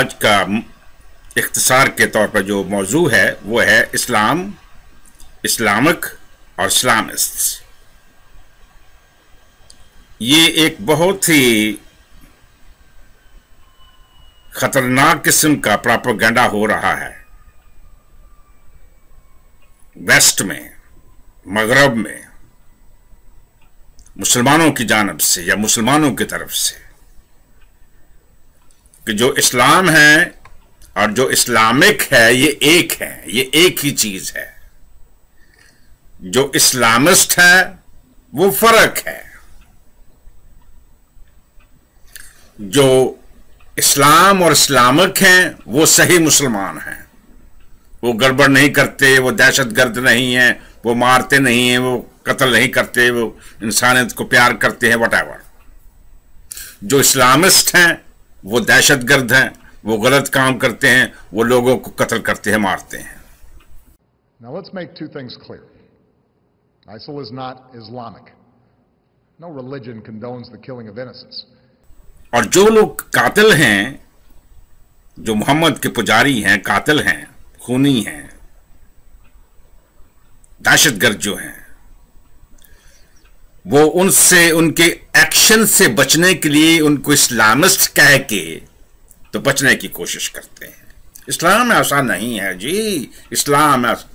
آج کا اختصار کے طور پر جو موضوع ہے وہ ہے اسلام، اسلامک اور اسلامسٹ۔ یہ ایک بہت ہی خطرناک قسم کا پراپیگنڈا ہو رہا ہے ویسٹ میں، مغرب میں، مسلمانوں کی جانب سے یا مسلمانوں کی طرف سے، کہ جو اسلام ہے اور جو اسلامک ہے یہ ایک ہے، یہ ایک ہی چیز ہے۔ جو اسلامسٹ ہے وہ فرق ہے۔ جو اسلام اور اسلامک ہیں وہ صحیح مسلمان ہیں، وہ گڑبڑ نہیں کرتے، وہ دہشت گرد نہیں ہیں، وہ مارتے نہیں ہیں، وہ قتل نہیں کرتے، وہ انسانیت کو پیار کرتے ہیں، وٹ ایور۔ جو اسلامسٹ ہیں وہ دہشت گرد ہیں، وہ غلط کام کرتے ہیں، وہ لوگوں کو قتل کرتے ہیں، مارتے ہیں۔ Now let's make two things clear. ISIL is not Islamic. No religion condones the killing of innocents. اور جو لوگ قاتل ہیں، جو محمد کے پجاری ہیں، قاتل ہیں، خونی ہیں، دہشت گرد جو ہیں، وہ ان سے، ان کے ایکشن سے بچنے کے لیے ان کو اسلامسٹ کہہ کے تو بچنے کی کوشش کرتے ہیں۔ اسلام ایسا نہیں ہے جی، اسلام ایسا۔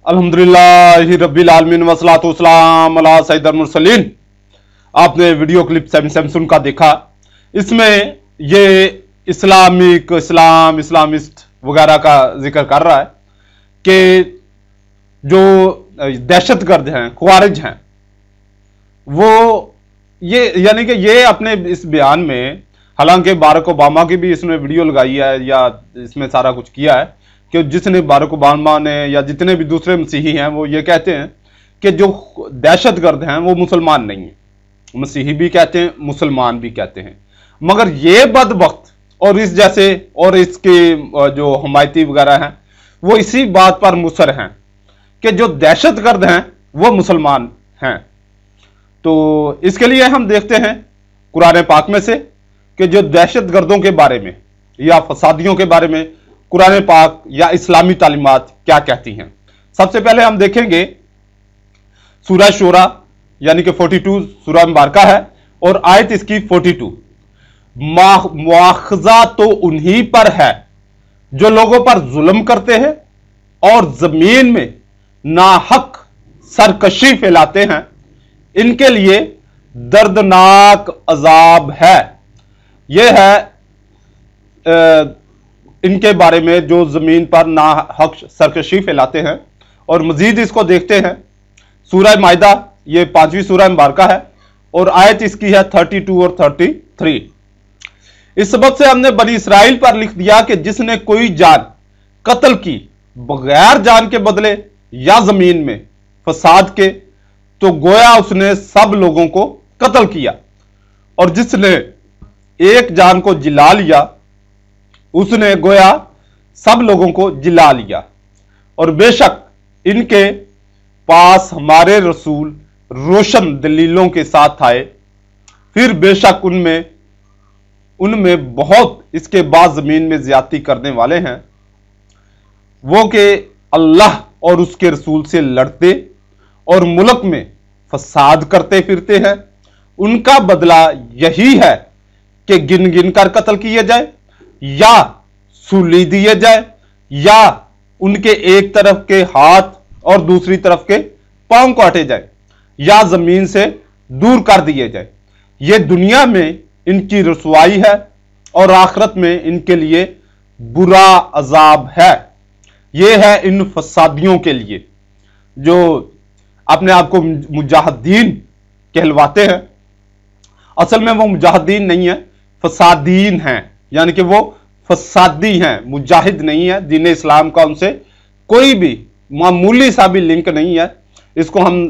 الحمدللہ رب العالمین والصلاۃ والسلام علی سید المرسلین۔ آپ نے ویڈیو کلپ 7 کا دیکھا، اس میں یہ اسلامک، اسلامسٹ وغیرہ کا ذکر کر رہا ہے کہ جو دہشت گرد ہیں، خوارج ہیں، وہ یہ یعنی کہ یہ اپنے اس بیان میں، حالانکہ بارک اوباما کی بھی اس نے ویڈیو لگائی ہے یا اس میں سارا کچھ کیا ہے کہ جس نے بارک اوباما نے یا جتنے بھی دوسرے مسیحی ہیں وہ یہ کہتے ہیں کہ جو دہشت گرد ہیں وہ مسلمان نہیں ہیں، مسیحی بھی کہتے ہیں، مسلمان بھی کہتے ہیں، مگر یہ بدبخت اور اس جیسے اور اس کے جو حمایتی وغیرہ ہیں وہ اسی بات پر مصر ہیں کہ جو دہشت گرد ہیں وہ مسلمان ہیں۔ تو اس کے لیے ہم دیکھتے ہیں قرآن پاک میں سے کہ جو دہشت گردوں کے بارے میں یا فسادیوں کے بارے میں قرآن پاک یا اسلامی تعلیمات کیا کہتی ہیں۔ سب سے پہلے ہم دیکھیں گے سورہ شورى یعنی کہ 42 سورہ مبارکہ ہے اور آیت اس کی 42۔ مواخذہ تو انہی پر ہے جو لوگوں پر ظلم کرتے ہیں اور زمین میں ناحق سرکشی پھیلاتے ہیں، ان کے لیے دردناک عذاب ہے۔ یہ ہے ان کے بارے میں جو زمین پر ناحق سرکشی پھیلاتے ہیں۔ اور مزید اس کو دیکھتے ہیں سورہ مائدہ، یہ 5ویں سورہ مبارکہ ہے اور آیت اس کی ہے 32 اور 33۔ اس سبب سے ہم نے بنی اسرائیل پر لکھ دیا کہ جس نے کوئی جان قتل کی بغیر جان کے بدلے یا زمین میں فساد کے، تو گویا اس نے سب لوگوں کو قتل کیا، اور جس نے ایک جان کو جلا لیا اس نے گویا سب لوگوں کو جلا لیا۔ اور بے شک ان کے پاس ہمارے رسول روشن دلیلوں کے ساتھ آئے، پھر بے شک ان میں بہت اس کے بعد زمین میں زیادتی کرنے والے ہیں، وہ کہ اللہ اور اس کے رسول سے لڑتے اور ملک میں فساد کرتے پھرتے ہیں۔ ان کا بدلہ یہی ہے کہ گن گن کر قتل کیے جائے، یا سولی دیے جائے، یا ان کے ایک طرف کے ہاتھ اور دوسری طرف کے پاؤں کاٹے جائے، یا زمین سے دور کر دیے جائے۔ یہ دنیا میں ان کی رسوائی ہے اور آخرت میں ان کے لیے برا عذاب ہے۔ یہ ہے ان فسادیوں کے لیے جو اپنے آپ کو مجاہدین کہلواتے ہیں۔ اصل میں وہ مجاہدین نہیں ہیں، فسادین ہیں، یعنی کہ وہ فسادی ہیں، مجاہد نہیں ہے۔ دین اسلام کا ان سے کوئی بھی معمولی سا بھی لنک نہیں ہے۔ اس کو ہم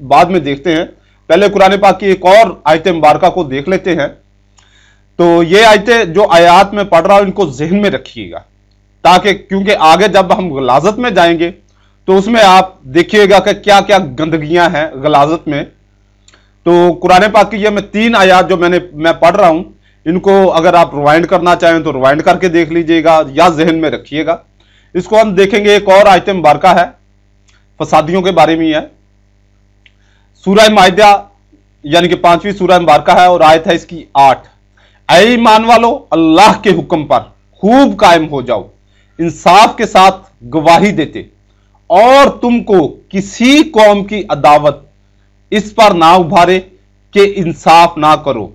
بعد میں دیکھتے ہیں، پہلے قرآن پاک کی ایک اور آیت مبارکہ کو دیکھ لیتے ہیں۔ تو یہ آیتیں جو آیات میں پڑھ رہا ہوں ان کو ذہن میں رکھیے گا، تاکہ کیونکہ آگے جب ہم غلاظت میں جائیں گے تو اس میں آپ دیکھیے گا کہ کیا کیا گندگیاں ہیں غلاظت میں۔ تو قرآن پاک کی یہ میں 3 آیات جو میں پڑھ رہا ہوں، इनको अगर आप रिवाइंड करना चाहें तो रिवाइंड करके देख लीजिएगा या जहन में रखिएगा। इसको हम देखेंगे। एक और आयत मुबारका है, फसादियों के बारे में ही है। सूरह माइदा यानी कि 5वीं सूरह मुबारका है और आयत है इसकी 8। ऐ ईमान वालो, अल्लाह के हुक्म पर खूब कायम हो जाओ, इंसाफ के साथ गवाही देते, और तुमको किसी कौम की अदावत इस पर ना उभारे कि इंसाफ ना करो,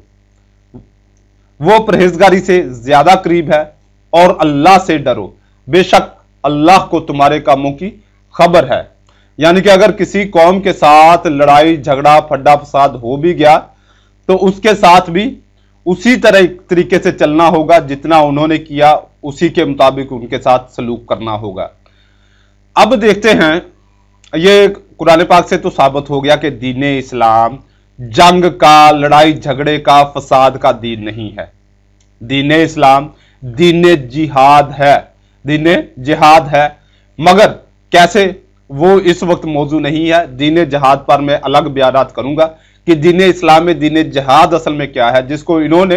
वो परहेजगारी से ज्यादा करीब है, और अल्लाह से डरो, बेशक अल्लाह को तुम्हारे कामों की खबर है। यानी कि अगर किसी कौम के साथ लड़ाई झगड़ा फड्डा फसाद हो भी गया तो उसके साथ भी उसी तरीके से चलना होगा, जितना उन्होंने किया उसी के मुताबिक उनके साथ सलूक करना होगा। अब देखते हैं, ये कुरान पाक से तो साबित हो गया कि दीन इस्लाम जंग का, लड़ाई झगड़े का, फसाद का दीन नहीं है। दीन इस्लाम दीन जिहाद है, दीन जिहाद है। मगर कैसे, वो इस वक्त मौजू नहीं है। दीन जिहाद पर मैं अलग बयानात करूंगा कि दीन इस्लाम में दीन जिहाद असल में क्या है, जिसको इन्होंने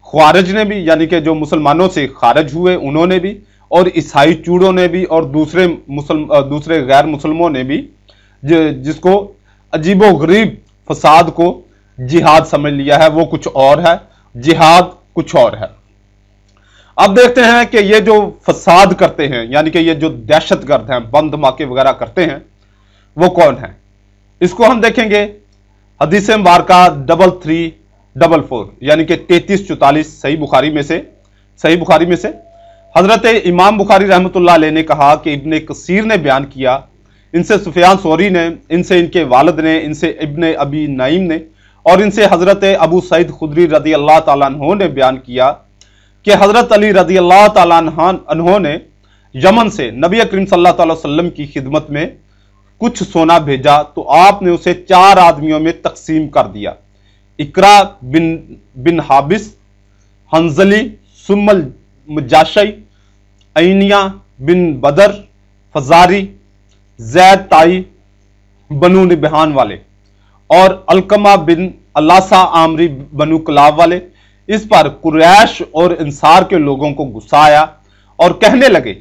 खारिज ने भी, यानी कि जो मुसलमानों से खारिज हुए उन्होंने भी, और ईसाई चूड़ों ने भी, और दूसरे गैर मुसलमानों ने भी, जिसको अजीबो गरीब फसाद को जिहाद समझ लिया है। वो कुछ और है, जिहाद कुछ और है। अब देखते हैं कि ये जो फसाद करते हैं, यानी कि ये जो दहशतगर्द हैं, बम धमाके वगैरह करते हैं, वो कौन है। इसको हम देखेंगे हदीस मुबारका 3344 यानी कि 3344 सही बुखारी में से हजरत इमाम बुखारी रहमतुल्लाह अलैह ने कहा कि इब्ने कसीर ने बयान किया, इनसे सुफियान सौरी ने, इनसे इनके वालिद ने, इनसे इब्ने अबी नईम ने, और इनसे हजरत अबू सईद खुदरी रदी अल्लाह ताला अन्हु ने बयान किया कि हजरत अली रदी अल्लाह ताला अन्हु ने यमन से नबी करीम सल्लल्लाहु अलैहि वसल्लम की खिदमत में कुछ सोना भेजा, तो आपने उसे 4 आदमियों में तकसीम कर दिया। इकरा बिन हाबिस, हंजली, सुम्मल मुजाशई, ऐनिया बिन बदर, फजारी, जैद ताई, बनु निबहान वाले, और अलकमा बिन अलासा आमरी बनु कलाब वाले। इस पर कुरैश और इंसार के लोगों को गुस्सा आया और कहने लगे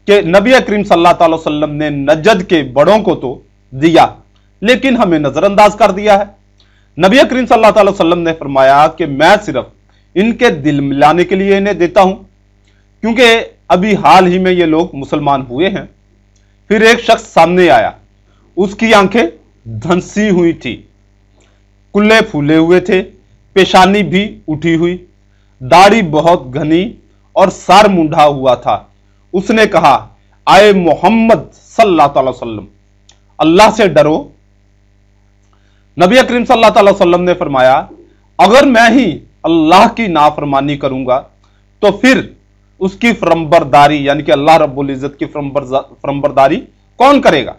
कि नबी करीम सल्लल्लाहु अलैहि वसल्लम ने नजद के बड़ों को तो दिया, लेकिन हमें नजरअंदाज कर दिया है। नबी करीम सल्लल्लाहु अलैहि वसल्लम ने फरमाया कि मैं सिर्फ इनके दिल मिलाने के लिए इन्हें देता हूं, क्योंकि अभी हाल ही में ये लोग मुसलमान हुए हैं। फिर एक शख्स सामने आया, उसकी आंखें धंसी हुई थी, कुल्ले फूले हुए थे, पेशानी भी उठी हुई, दाढ़ी बहुत घनी और सर मुंडा हुआ था। उसने कहा, आए मोहम्मद सल्लल्लाहु अलैहि वसल्लम, अल्लाह से डरो। नबी करीम सल्लल्लाहु अलैहि वसल्लम ने फरमाया, अगर मैं ही अल्लाह की नाफरमानी करूंगा तो फिर उसकी फरमबरदारी यानी कि अल्लाह रब्बुल इज्जत की फरमबरदारी कौन करेगा।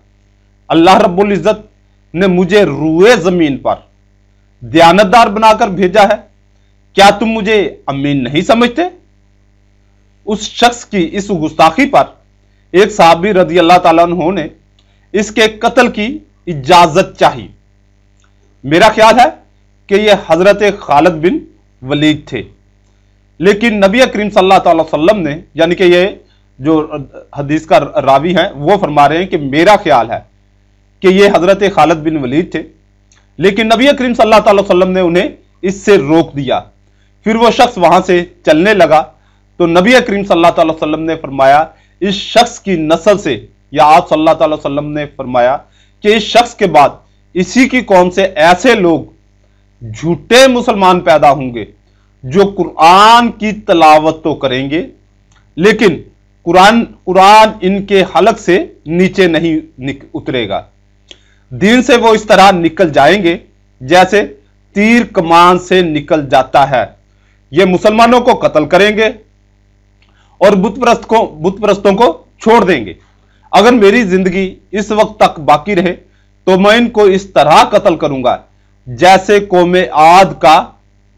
अल्लाह रब्बुल इज्जत ने मुझे रूए जमीन पर दयानतदार बनाकर भेजा है, क्या तुम मुझे अमीन नहीं समझते। उस शख्स की इस गुस्ताखी पर एक साहबी रजी अल्लाह ताला अन्हु ने इसके कत्ल की इजाजत चाहिए। मेरा ख्याल है कि यह हजरत खालिद बिन वलीद थे, लेकिन नबी करीम सल्लल्लाहु अलैहि वसल्लम ने, यानी कि ये जो हदीस का रावी है वो फरमा रहे हैं कि मेरा ख्याल है कि ये हजरत खालिद बिन वलीद थे, लेकिन नबी करीम सल्लल्लाहु अलैहि वसल्लम ने उन्हें इससे रोक दिया। फिर वो शख्स वहां से चलने लगा तो नबी करीम सल्लल्लाहु अलैहि वसल्लम ने फरमाया, इस शख्स की नस्ल से, या आप सल्लल्लाहु अलैहि वसल्लम ने फरमाया कि इस शख्स के बाद इसी की कौम से ऐसे लोग झूठे मुसलमान पैदा होंगे जो कुरान की तलावत तो करेंगे, लेकिन कुरान इनके हलक से नीचे नहीं उतरेगा। दीन से वो इस तरह निकल जाएंगे जैसे तीर कमान से निकल जाता है। ये मुसलमानों को कत्ल करेंगे और बुतप्रस्तों को छोड़ देंगे। अगर मेरी जिंदगी इस वक्त तक बाकी रहे तो मैं इनको इस तरह कत्ल करूंगा जैसे कौम आद का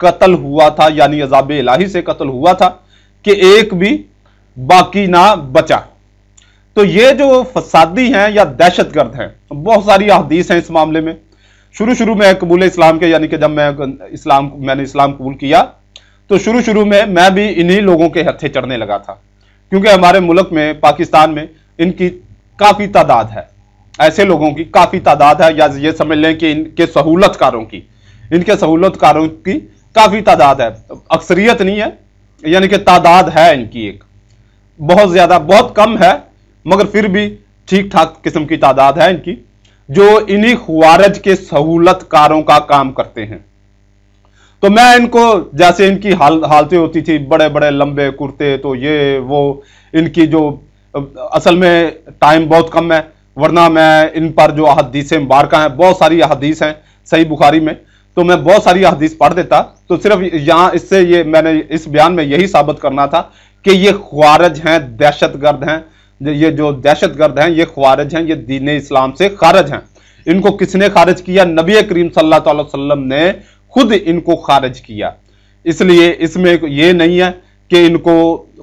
कत्ल हुआ था, यानी अज़ाब इलाही से कत्ल हुआ था कि एक भी बाकी ना बचा। तो ये जो फसादी हैं या दहशतगर्द हैं, बहुत सारी हदीस हैं इस मामले में। शुरू में कबूल इस्लाम के, यानी कि जब मैंने इस्लाम कबूल किया तो शुरू में मैं भी इन्हीं लोगों के हत्थे चढ़ने लगा था, क्योंकि हमारे मुल्क में, पाकिस्तान में इनकी काफी तादाद है, ऐसे लोगों की काफी तादाद है, या ये समझ लें कि इनके सहूलतकारों की काफी तादाद है, अक्सरियत नहीं है, यानी कि तादाद है इनकी एक बहुत ज्यादा, बहुत कम है मगर फिर भी ठीक ठाक किस्म की तादाद है इनकी, जो इन्हीं ख्वारिज के सहूलतकारों का काम करते हैं। तो मैं इनको, जैसे इनकी हालतें होती थी, बड़े बड़े लंबे कुर्ते, तो ये वो, इनकी जो असल में टाइम बहुत कम है, वरना मैं इन पर जो अहदीसें मुबारका हैं, बहुत सारी अहदीस हैं सही बुखारी में, तो मैं बहुत सारी अहदीस पढ़ देता। तो सिर्फ यहां इससे ये मैंने इस बयान में यही साबित करना था कि ये ख्वारिज हैं, दहशतगर्द हैं, ये जो दहशतगर्द हैं ये ख्वारिज हैं, ये दीन इस्लाम से खारिज हैं। इनको किसने खारिज किया? नबी करीम सल्लल्लाहु अलैहि वसल्लम ने खुद इनको खारिज किया। इसलिए इसमें ये नहीं है कि इनको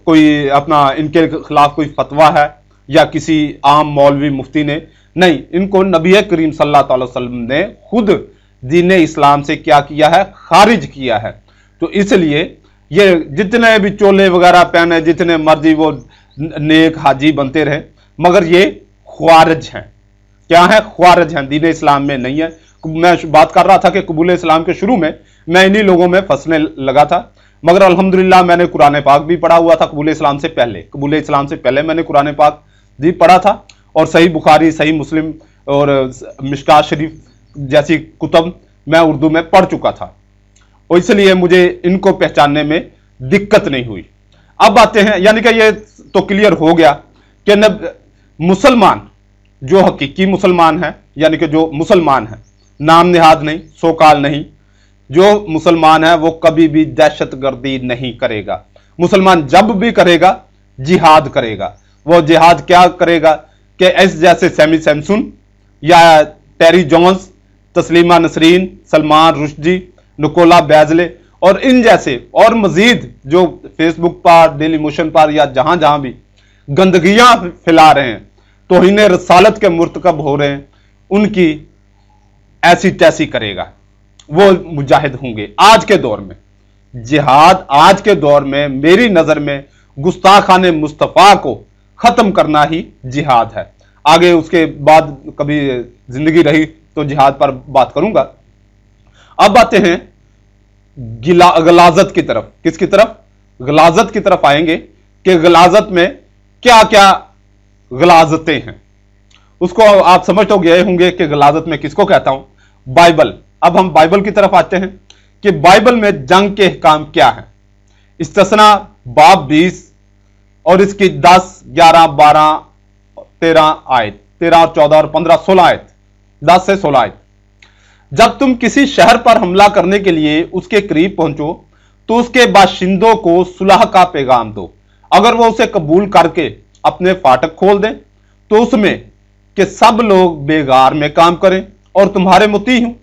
कोई अपना, इनके खिलाफ कोई फतवा है या किसी आम मौलवी मुफ्ती ने, नहीं, इनको नबी करीम सल्लल्लाहु अलैहि वसल्लम ने खुद दीन इस्लाम से क्या किया है? खारिज किया है। तो इसलिए ये जितने भी चोले वगैरह पहने, जितने मर्जी वो नेक हाजी बनते रहे, मगर ये ख्वारिज हैं। क्या है? ख्वारिज हैं, दीन इस्लाम में नहीं है। मैं बात कर रहा था कि कबूल इस्लाम के शुरू में मैं इन्हीं लोगों में फंसने लगा था, मगर अल्हम्दुलिल्लाह मैंने कुरान पाक भी पढ़ा हुआ था कबूल इस्लाम से पहले मैंने कुरान पाक भी पढ़ा था, और सही बुखारी, सही मुस्लिम और मिशकात शरीफ जैसी कुतुब मैं उर्दू में पढ़ चुका था, और इसलिए मुझे इनको पहचानने में दिक्कत नहीं हुई। अब आते हैं, यानी कि ये तो क्लियर हो गया कि मुसलमान जो हकीकी मुसलमान है, यानी कि जो मुसलमान है, नाम निहाद नहीं, सोकाल नहीं, जो मुसलमान है वो कभी भी दहशतगर्दी नहीं करेगा। मुसलमान जब भी करेगा जिहाद करेगा। वो जिहाद क्या करेगा कि ऐसे जैसे सैमी सैमसन या टेरी जॉन्स, तस्लीमा नसरीन, सलमान रुश्दी, निकोला बैजले और इन जैसे और मजीद जो फेसबुक पर, डेली मोशन पर या जहां जहां भी गंदगियां फैला रहे हैं, तौहीन रसालत के मुर्तकब हो रहे हैं, उनकी ऐसी तैसी करेगा। वो मुजाहिद होंगे। आज के दौर में जिहाद, आज के दौर में मेरी नजर में गुस्ताखाने मुस्तफा को खत्म करना ही जिहाद है। आगे उसके बाद कभी जिंदगी रही तो जिहाद पर बात करूंगा। अब आते हैं गलाजत की तरफ। किसकी तरफ? गलाजत की तरफ आएंगे कि गलाजत में क्या क्या गलाजतें हैं। उसको आप समझ तो गए होंगे कि गलाजत में किसको कहता हूं? बाइबल। अब हम बाइबल की तरफ आते हैं कि बाइबल में जंग के अहकाम क्या है। इस्तिस्ना बाब 20 और इसकी 10, 11, 12, 13 आयत, 13, 14 और 15, 16 आयत, 10 से 16 आयत। जब तुम किसी शहर पर हमला करने के लिए उसके करीब पहुंचो तो उसके बाशिंदों को सुलह का पैगाम दो। अगर वो उसे कबूल करके अपने फाटक खोल दें तो उसमें कि सब लोग बेगार में काम करें और तुम्हारे मुती हों।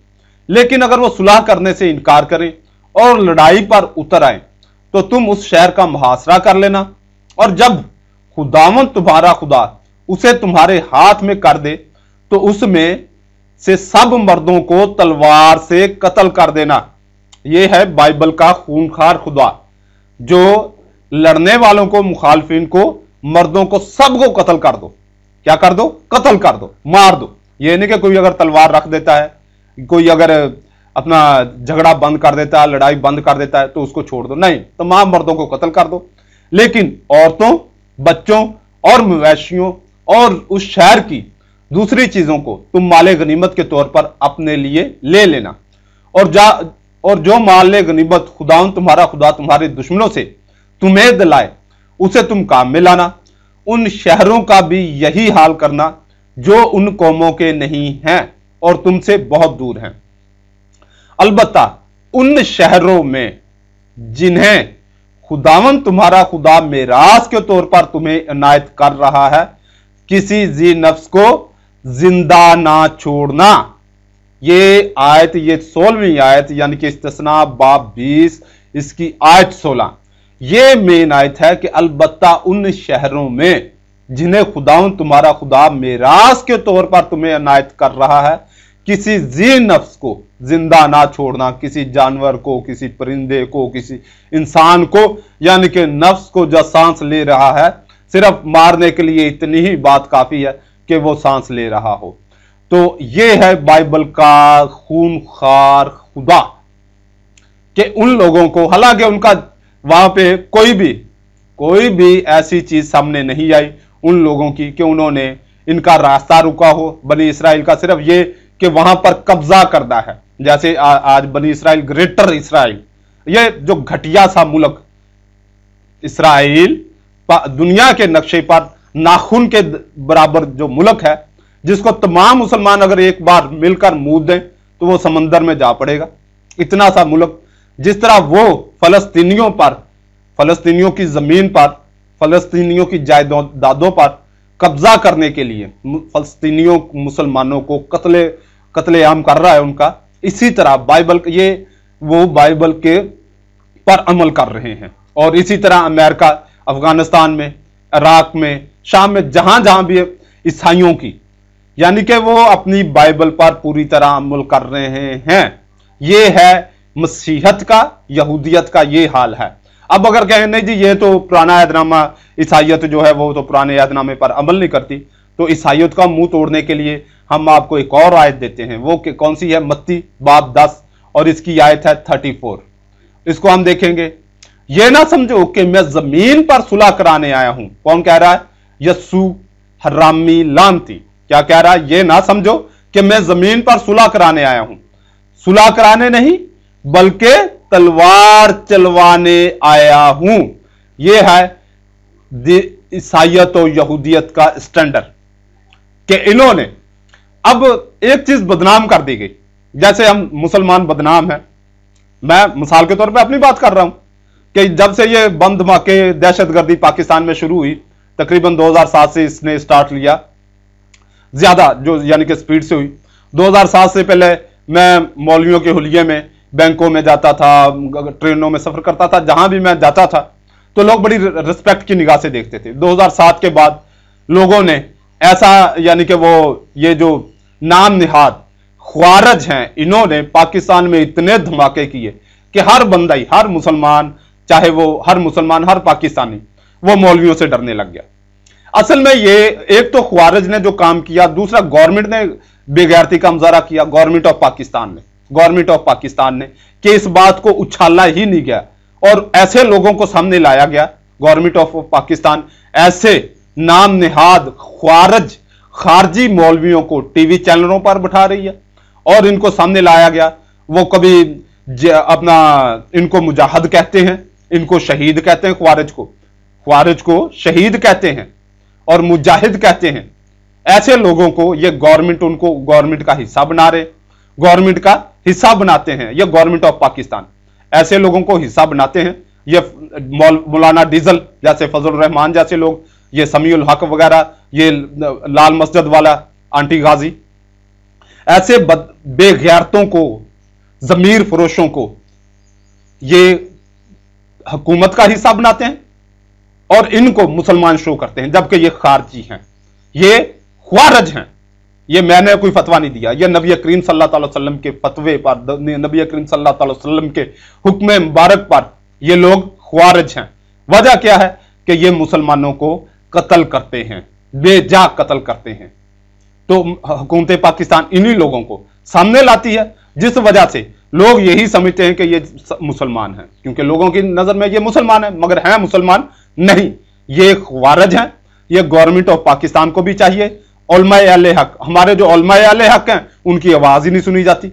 लेकिन अगर वो सुलह करने से इनकार करें और लड़ाई पर उतर आए तो तुम उस शहर का मुहासरा कर लेना, और जब खुदावंद तुम्हारा खुदा उसे तुम्हारे हाथ में कर दे तो उसमें से सब मर्दों को तलवार से कत्ल कर देना। यह है बाइबल का खूनखार खुदा, जो लड़ने वालों को, मुखालफिन को, मर्दों को, सबको कत्ल कर दो। क्या कर दो? कत्ल कर दो, मार दो। यह नहीं कि कोई अगर तलवार रख देता है, कोई अगर अपना झगड़ा बंद कर देता है, लड़ाई बंद कर देता है तो उसको छोड़ दो, नहीं, तमाम मर्दों को कत्ल कर दो। लेकिन औरतों, बच्चों और मवेशियों और उस शहर की दूसरी चीजों को तुम माले गनीमत के तौर पर अपने लिए ले लेना, और जो माले गनीमत खुदावंद तुम्हारा खुदा तुम्हारे दुश्मनों से तुम्हें दिलाए उसे तुम काम में लाना। उन शहरों का भी यही हाल करना जो उन कौमों के नहीं हैं और तुमसे बहुत दूर हैं। अलबत्ता उन शहरों में जिन्हें खुदावंद तुम्हारा खुदा मेरास के तौर पर तुम्हें इनायत कर रहा है, किसी जी नफ्स को जिंदा ना छोड़ना। ये आयत, ये 16वीं आयत, यानी कि इस्तिस्ना बाब 20 इसकी आयत 16, ये मेन आयत है कि अलबत्ता उन शहरों में जिन्हें खुदावंद तुम्हारा खुदा मेरास के तौर पर तुम्हें इनायत कर रहा है, किसी जी नफ्स को जिंदा ना छोड़ना, किसी जानवर को, किसी परिंदे को, किसी इंसान को, यानी कि नफ्स को जो सांस ले रहा है, सिर्फ मारने के लिए इतनी ही बात काफी है कि वो सांस ले रहा हो। तो ये है बाइबल का खूनखार खुदा कि उन लोगों को, हालांकि उनका वहां पे कोई भी ऐसी चीज सामने नहीं आई उन लोगों की कि उन्होंने इनका रास्ता रुका हो। बनी इसराइल का सिर्फ ये कि वहां पर कब्जा करना है, जैसे आज बनी इसराइल, ग्रेटर इसराइल, ये जो घटिया सा मुल्क इसराइल दुनिया के नक्शे पर नाखून के बराबर जो मुल्क है, जिसको तमाम मुसलमान अगर एक बार मिलकर मूद दें तो वो समंदर में जा पड़ेगा, इतना सा मुल्क। जिस तरह वो फलस्तीनियों पर, फलस्तीनियों की जमीन पर, फलस्तीनियों की जायदादों पर कब्जा करने के लिए फलस्तीनियों मुसलमानों को कत्लेआम कर रहा है उनका, इसी तरह बाइबल, ये वो बाइबल के पर अमल कर रहे हैं। और इसी तरह अमेरिका, अफगानिस्तान में, इराक में, शाम में, जहां जहां भी ईसाइयों की, यानी कि वो अपनी बाइबल पर पूरी तरह अमल कर रहे हैं। ये है मसीहत का, यहूदियत का ये हाल है। अब अगर कहें नहीं जी ये तो पुराना ऐहदनामा, ईसाइयत जो है वो तो पुराने ऐहदनामे पर अमल नहीं करती, तो ईसाइयत का मुंह तोड़ने के लिए हम आपको एक और आयत देते हैं। वो कौन सी है? मत्ती बाब 10 और इसकी आयत है 34। इसको हम देखेंगे। ये ना समझो कि मैं जमीन पर सुलह कराने आया हूं। कौन कह रहा है? यस्सु हरामी लानती। क्या कह रहा है? ये ना समझो कि मैं जमीन पर सुलह कराने आया हूं। सुलह कराने नहीं बल्कि तलवार चलवाने आया हूं। यह है ईसाइयत और यहूदियत का स्टैंडर्ड कि इन्होंने अब एक चीज बदनाम कर दी गई। जैसे हम मुसलमान बदनाम हैं, मैं मिसाल के तौर पे अपनी बात कर रहा हूं कि जब से ये बम धमाके, दहशतगर्दी पाकिस्तान में शुरू हुई, तकरीबन 2007 से इसने स्टार्ट लिया, ज्यादा जो यानी कि स्पीड से हुई। 2007 से पहले मैं मौलवियों के हुलिये में, बैंकों में जाता था, ट्रेनों में सफर करता था, जहां भी मैं जाता था तो लोग बड़ी रिस्पेक्ट की निगाह से देखते थे। 2007 के बाद लोगों ने ऐसा, यानी कि वो ये जो नाम निहाद ख्वारिज हैं, इन्होंने पाकिस्तान में इतने धमाके किए कि हर बंदा ही, हर मुसलमान, चाहे वो हर मुसलमान, हर पाकिस्तानी, वो मौलवियों से डरने लग गया। असल में ये एक तो ख्वारिज ने जो काम किया, दूसरा गवर्नमेंट ने बेगैरती का मुजाहरा किया। गवर्नमेंट ऑफ पाकिस्तान ने कि इस बात को उछाला ही नहीं गया और ऐसे लोगों को सामने लाया गया। गवर्नमेंट ऑफ पाकिस्तान ऐसे नाम निहाद ख्वारिज खारजी मौलवियों को टीवी चैनलों पर बैठा रही है और इनको सामने लाया गया। वो कभी अपना इनको मुजाहिद कहते हैं, इनको शहीद कहते हैं, ख्वारिज को शहीद कहते हैं और मुजाहिद कहते हैं। ऐसे लोगों को ये गवर्नमेंट, उनको गवर्नमेंट का हिस्सा बना रहे, गवर्नमेंट का हिस्सा बनाते हैं। ये गवर्नमेंट ऑफ पाकिस्तान ऐसे लोगों को हिस्सा बनाते हैं। ये मौलाना डीजल जैसे, फजल रहमान जैसे लोग, ये समीउल हक वगैरह, ये लाल मस्जिद वाला आंटी गाजी, ऐसे बेगैरतों को, जमीर फरोशों को ये हुकूमत का हिस्सा बनाते हैं और इनको मुसलमान शो करते हैं, जबकि ये खारजी हैं, ये ख्वारिज हैं। ये मैंने कोई फतवा नहीं दिया, ये नबी करीम सल्लल्लाहु अलैहि वसल्लम के फतवे पर, नबी करीम सल्लल्लाहु अलैहि वसल्लम के हुक्म मुबारक पर ये लोग ख्वारिज हैं। वजह क्या है कि ये मुसलमानों को कत्ल करते हैं, बेजा कत्ल करते हैं। तो हुकूमत पाकिस्तान इन्हीं लोगों को सामने लाती है, जिस वजह से लोग यही समझते हैं कि ये मुसलमान हैं, क्योंकि लोगों की नजर में ये मुसलमान है, मगर हैं मुसलमान नहीं, ये ख्वारिज हैं। ये गवर्नमेंट ऑफ पाकिस्तान को भी चाहिए। उलमाए अहले हक, हमारे जो उलमाए अहले हक हैं, उनकी आवाज ही नहीं सुनी जाती,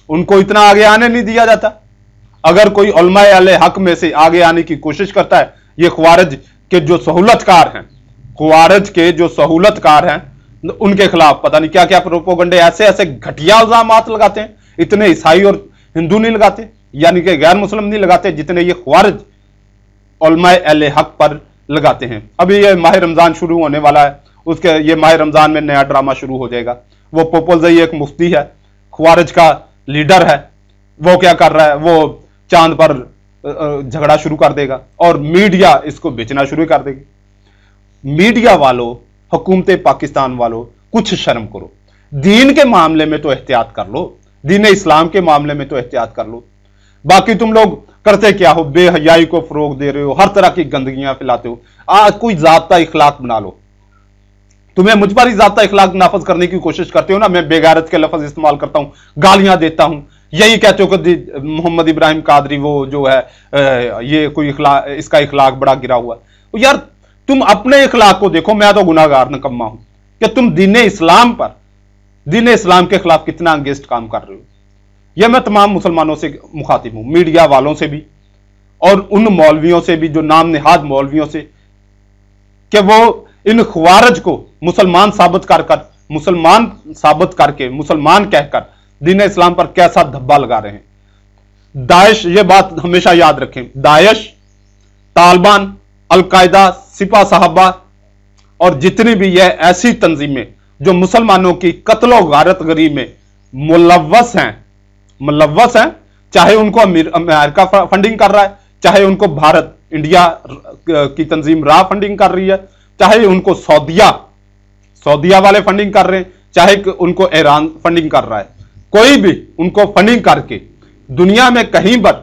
उनको इतना आगे आने नहीं दिया जाता। अगर कोई उलमाए अहले हक में से आगे आने की कोशिश करता है, ये ख्वारिज के जो सहूलतकार हैं, ख्वारिज के जो सहूलतकार हैं, उनके खिलाफ पता नहीं क्या क्या प्रोपोगंडे, ऐसे ऐसे घटिया इल्जामात लगाते हैं। इतने ईसाई और हिंदू नहीं लगाते, यानी कि गैर मुस्लिम नहीं लगाते, जितने ये ख्वारिज उलमाए अहले हक पर लगाते हैं। अभी ये माह रमजान शुरू होने वाला है, उसके ये माह रमजान में नया ड्रामा शुरू हो जाएगा। वो पोपोलजई एक मुफ्ती है, ख्वारिज का लीडर है, वो क्या कर रहा है, वो चांद पर झगड़ा शुरू कर देगा और मीडिया इसको बेचना शुरू कर देगी। मीडिया वालों, हुकूमत पाकिस्तान वालों, कुछ शर्म करो। दीन के मामले में तो एहतियात कर लो, दीन इस्लाम के मामले में तो एहतियात कर लो। बाकी तुम लोग करते क्या हो, बेहयाई को फरोग दे रहे हो, हर तरह की गंदगियां फैलाते हो। आज कोई ज़ाब्ता इखलाक बना लो। तुम्हें मुझ पर ही ज़ाब्ता इखलाक नाफज करने की कोशिश करते हो ना, मैं बेगैरत के लफ्ज इस्तेमाल करता हूं, गालियां देता हूं, यही कहते हो कि मोहम्मद इब्राहिम कादरी वो जो है ये कोई इसका इखलाक बड़ा गिरा हुआ। यार तुम अपने इखलाक को देखो, मैं तो गुनाहगार निकम्मा हूं कि तुम दीन इस्लाम पर, दीन इस्लाम के खिलाफ कितना अंगेस्ट काम कर रहे हो। यह मैं तमाम मुसलमानों से मुखातिब हूं, मीडिया वालों से भी और उन मौलवियों से भी जो नाम निहाद मौलवियों से, कि वो इन ख्वारिज को मुसलमान साबित करके मुसलमान कहकर दीन इस्लाम पर कैसा धब्बा लगा रहे हैं। दाइश, ये बात हमेशा याद रखें, दाइश, तालिबान, अलकायदा, सिपा साहबा और जितनी भी यह ऐसी तंजीमें जो मुसलमानों की कत्लो गारतगरी में मुलव्वस हैं, चाहे उनको अमेरिका फंडिंग कर रहा है, चाहे उनको भारत इंडिया की तंजीम रा फंडिंग कर रही है, चाहे उनको सऊदिया वाले फंडिंग कर रहे हैं, चाहे उनको ईरान फंडिंग कर रहा है, कोई भी उनको फंडिंग करके दुनिया में कहीं पर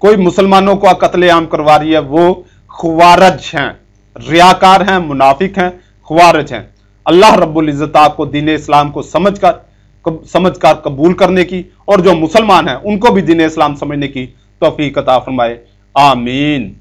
कोई मुसलमानों को कत्लेआम करवा रही है, वो ख्वारिज हैं, रियाकार हैं, मुनाफिक हैं, ख्वारिज हैं। अल्लाह रब्बुल इज्जत आपको दीन इस्लाम को समझकर कबूल करने की और जो मुसलमान हैं उनको भी दीन इस्लाम समझने की तौफीक अता फरमाए। आमीन।